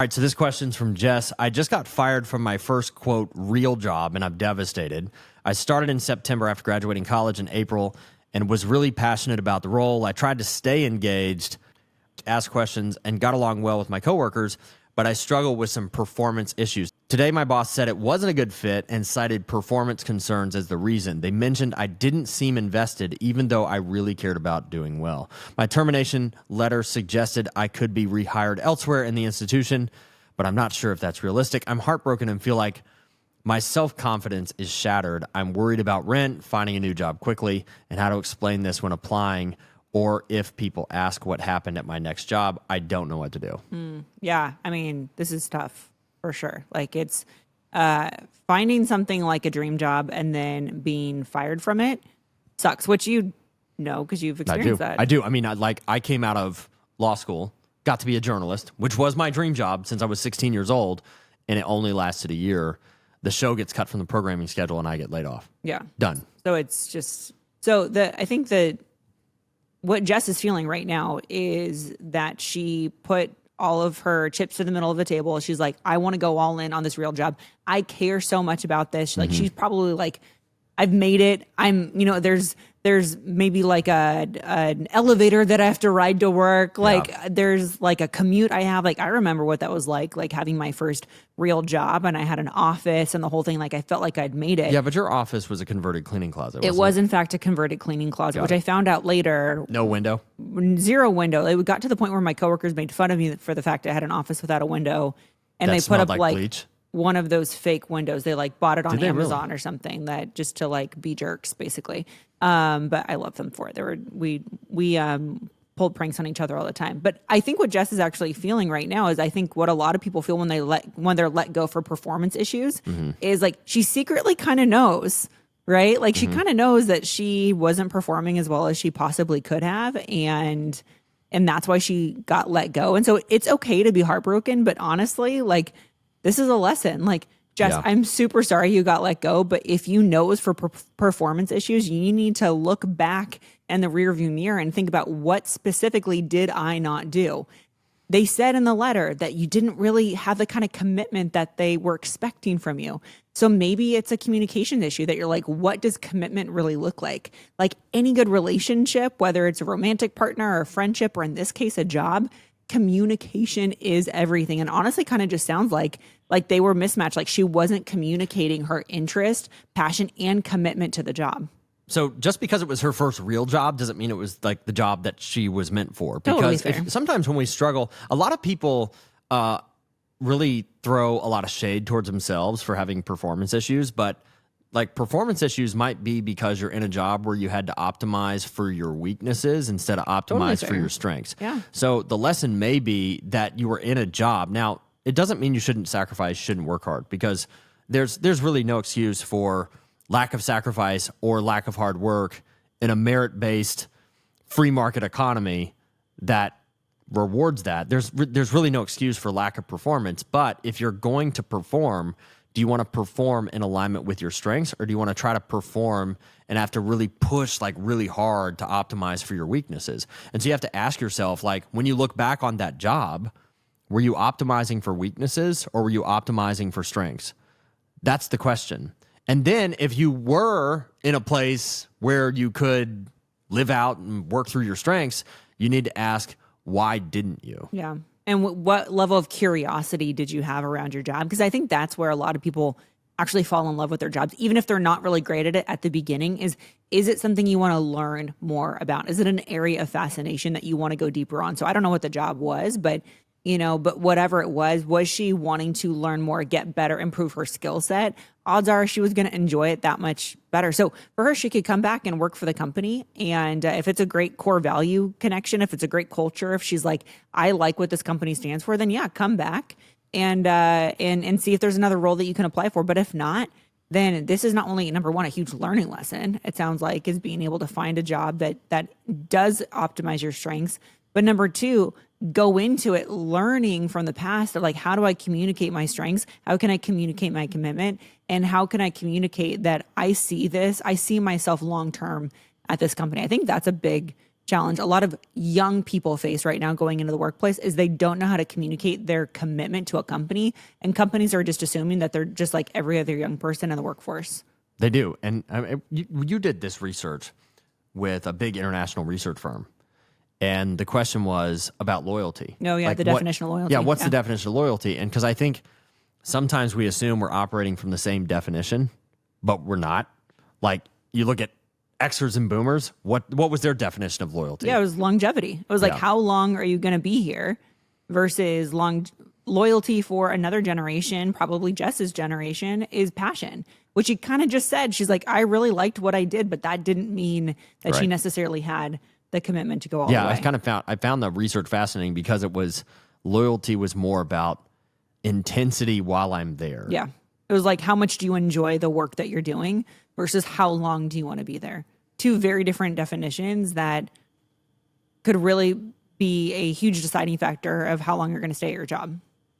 All right, so this question's from Jess. I just got fired from my first, quote, real job, and I'm devastated. I started in September after graduating college in April and was really passionate about the role. I tried to stay engaged, ask questions, and got along well with my coworkers, but I struggled with some performance issues. Today, my boss said it wasn't a good fit and cited performance concerns as the reason. They mentioned I didn't seem invested, even though I really cared about doing well. My termination letter suggested I could be rehired elsewhere in the institution, but I'm not sure if that's realistic. I'm heartbroken and feel like my self-confidence is shattered. I'm worried about rent, finding a new job quickly, and how to explain this when applying, or if people ask what happened at my next job. I don't know what to do. Yeah, I mean, this is tough for sure. Like, it's finding something like a dream job and then being fired from it sucks, which you know because you've experienced that. I do. I mean, I came out of law school, got to be a journalist, which was my dream job since I was 16 years old, and it only lasted a year. The show gets cut from the programming schedule, and I get laid off. Yeah. Done. So it's just I think that what Jess is feeling right now is that she put all of her chips to the middle of the table. She's like, I want to go all in on this real job. I care so much about this. Like, she's probably like, I've made it. There's maybe like an elevator that I have to ride to work. Like, there's like a commute I have. Like, I remember what that was like having my first real job, and I had an office and the whole thing. Like, I felt like I'd made it. Yeah, but your office was a converted cleaning closet, wasn't it was, in fact, a converted cleaning closet, which I found out later. No window? Zero window. It got to the point where my coworkers made fun of me for the fact I had an office without a window. And they put up like bleach? One of those fake windows. They like bought it on Amazon really? or something, that just to like be jerks, basically. But I love them for it. We pulled pranks on each other all the time. But I think what Jess is actually feeling right now is, I think what a lot of people feel when they're let go for performance issues is like, she secretly kind of knows, right? Like, she kind of knows that she wasn't performing as well as she possibly could have, and that's why she got let go. And so it's okay to be heartbroken, but honestly, like, this is a lesson. Like, Jess, I'm super sorry you got let go, but if you know it was for performance issues, you need to look back in the rearview mirror and think about, what specifically did I not do? They said in the letter that you didn't really have the kind of commitment that they were expecting from you. So maybe it's a communication issue that you're like, what does commitment really look like? Like any good relationship, whether it's a romantic partner or a friendship, or in this case, a job, communication is everything. And honestly, kind of just sounds like they were mismatched. Like, she wasn't communicating her interest, passion, and commitment to the job. So just because it was her first real job doesn't mean it was like the job that she was meant for. Because sometimes when we struggle, a lot of people really throw a lot of shade towards themselves for having performance issues. But like, performance issues might be because you're in a job where you had to optimize for your weaknesses instead of optimize for your strengths. Yeah. So the lesson may be that you were in a job. Now, it doesn't mean you shouldn't sacrifice, shouldn't work hard, because there's really no excuse for lack of sacrifice or lack of hard work in a merit-based free market economy that rewards that. There's really no excuse for lack of performance. But if you're going to perform, do you want to perform in alignment with your strengths, or do you want to try to perform and have to really push like really hard to optimize for your weaknesses? And so you have to ask yourself, like, when you look back on that job, were you optimizing for weaknesses or were you optimizing for strengths? That's the question. And then if you were in a place where you could live out and work through your strengths, you need to ask, why didn't you? Yeah. And what level of curiosity did you have around your job? Because I think that's where a lot of people actually fall in love with their jobs, even if they're not really great at it at the beginning. Is it something you want to learn more about? Is it an area of fascination that you want to go deeper on? So I don't know what the job was, but whatever it was she wanting to learn more, get better, improve her skill set? Odds are she was going to enjoy it that much better. So for her, she could come back and work for the company. And if it's a great core value connection, if it's a great culture, if she's like, I like what this company stands for, then yeah, come back and see if there's another role that you can apply for. But if not, then this is not only, number one, a huge learning lesson, it sounds like, is being able to find a job that does optimize your strengths. But number two, go into it learning from the past of like, how do I communicate my strengths? How can I communicate my commitment? And how can I communicate that I see myself long-term at this company? I think that's a big challenge a lot of young people face right now going into the workplace is they don't know how to communicate their commitment to a company, and companies are just assuming that they're just like every other young person in the workforce. They do. And I mean, you did this research with a big international research firm. And the question was about loyalty. Oh, yeah, the definition of loyalty. Yeah, what's the definition of loyalty? And because I think sometimes we assume we're operating from the same definition, but we're not. Like, you look at Xers and Boomers, what was their definition of loyalty? Yeah, it was longevity. It was like, how long are you going to be here versus loyalty for another generation, probably Jess's generation, is passion, which she kind of just said. She's like, I really liked what I did, but that didn't mean that she necessarily had the commitment to go all the way. I found the research fascinating because loyalty was more about intensity while I'm there. Yeah. It was like, how much do you enjoy the work that you're doing versus how long do you want to be there? Two very different definitions that could really be a huge deciding factor of how long you're going to stay at your job.